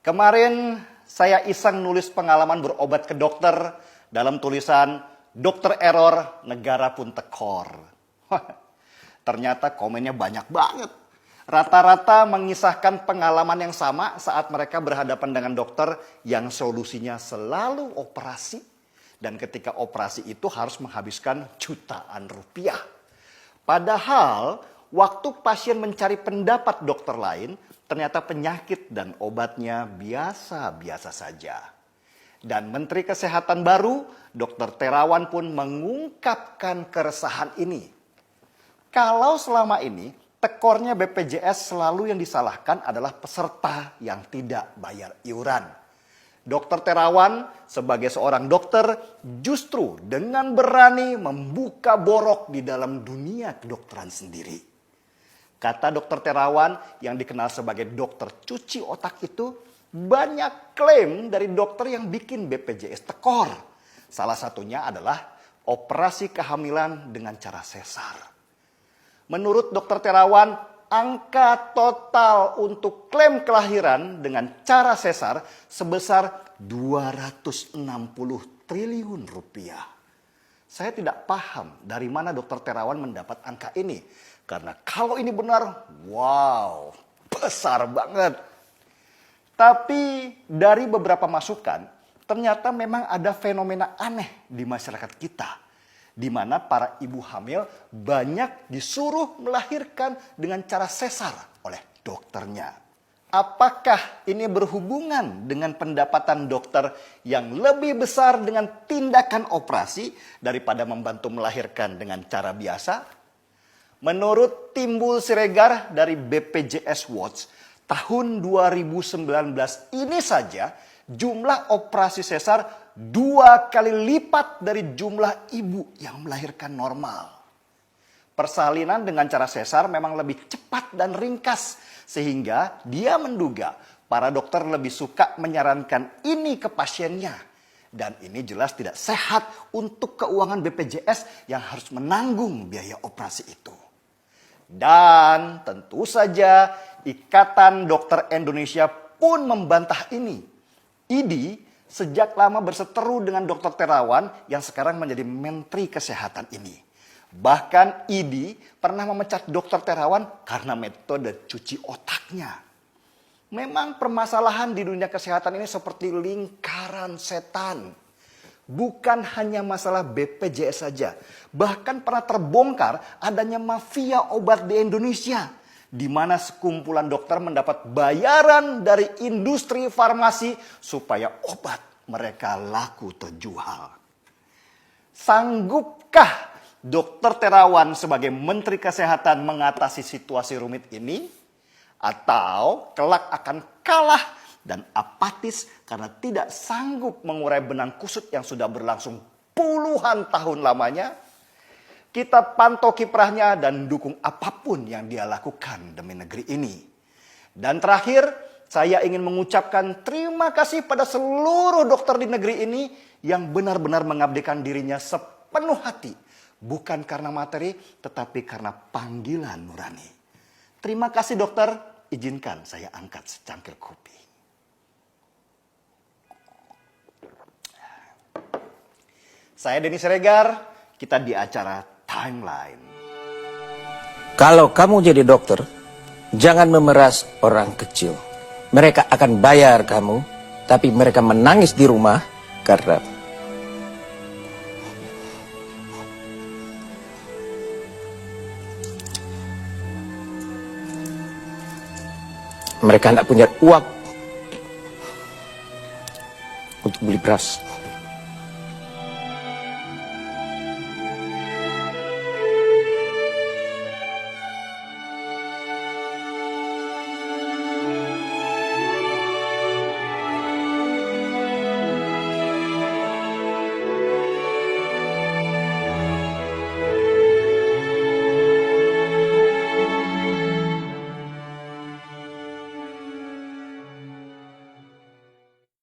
Kemarin saya iseng nulis pengalaman berobat ke dokter dalam tulisan Dokter Error, Negara Pun Tekor. Ternyata komennya banyak banget. Rata-rata mengisahkan pengalaman yang sama saat mereka berhadapan dengan dokter yang solusinya selalu operasi. Dan ketika operasi itu harus menghabiskan jutaan rupiah. Padahal waktu pasien mencari pendapat dokter lain, ternyata penyakit dan obatnya biasa-biasa saja. Dan Menteri Kesehatan baru, Dr. Terawan pun mengungkapkan keresahan ini. Kalau selama ini tekornya BPJS selalu yang disalahkan adalah peserta yang tidak bayar iuran. Dr. Terawan sebagai seorang dokter justru dengan berani membuka borok di dalam dunia kedokteran sendiri. Kata Dr. Terawan yang dikenal sebagai dokter cuci otak itu, banyak klaim dari dokter yang bikin BPJS tekor. Salah satunya adalah operasi kehamilan dengan cara sesar. Menurut Dr. Terawan, angka total untuk klaim kelahiran dengan cara sesar sebesar 260 triliun rupiah. Saya tidak paham dari mana Dr. Terawan mendapat angka ini. Karena kalau ini benar, wow, besar banget. Tapi dari beberapa masukan, ternyata memang ada fenomena aneh di masyarakat kita. Di mana para ibu hamil banyak disuruh melahirkan dengan cara sesar oleh dokternya. Apakah ini berhubungan dengan pendapatan dokter yang lebih besar dengan tindakan operasi daripada membantu melahirkan dengan cara biasa? Menurut Timbul Siregar dari BPJS Watch, tahun 2019 ini saja jumlah operasi sesar 2 kali lipat dari jumlah ibu yang melahirkan normal. Persalinan dengan cara sesar memang lebih cepat dan ringkas, sehingga dia menduga para dokter lebih suka menyarankan ini ke pasiennya. Dan ini jelas tidak sehat untuk keuangan BPJS yang harus menanggung biaya operasi itu. Dan tentu saja Ikatan Dokter Indonesia pun membantah ini. IDI sejak lama berseteru dengan Dr. Terawan yang sekarang menjadi Menteri Kesehatan ini. Bahkan IDI pernah memecat Dr. Terawan karena metode cuci otaknya. Memang permasalahan di dunia kesehatan ini seperti lingkaran setan. Bukan hanya masalah BPJS saja. Bahkan pernah terbongkar adanya mafia obat di Indonesia. Di mana sekumpulan dokter mendapat bayaran dari industri farmasi supaya obat mereka laku terjual. Sanggupkah Dr. Terawan sebagai Menteri Kesehatan mengatasi situasi rumit ini? Atau kelak akan kalah dan apatis karena tidak sanggup mengurai benang kusut yang sudah berlangsung puluhan tahun lamanya? Kita pantau kiprahnya dan dukung apapun yang dia lakukan demi negeri ini. Dan terakhir, saya ingin mengucapkan terima kasih pada seluruh dokter di negeri ini yang benar-benar mengabdikan dirinya sepenuh hati. Bukan karena materi, tetapi karena panggilan nurani. Terima kasih dokter, izinkan saya angkat secangkir kopi. Saya Denny Siregar, kita di acara Timeline. Kalau kamu jadi dokter, jangan memeras orang kecil. Mereka akan bayar kamu, tapi mereka menangis di rumah karena mereka tidak punya uang untuk beli beras.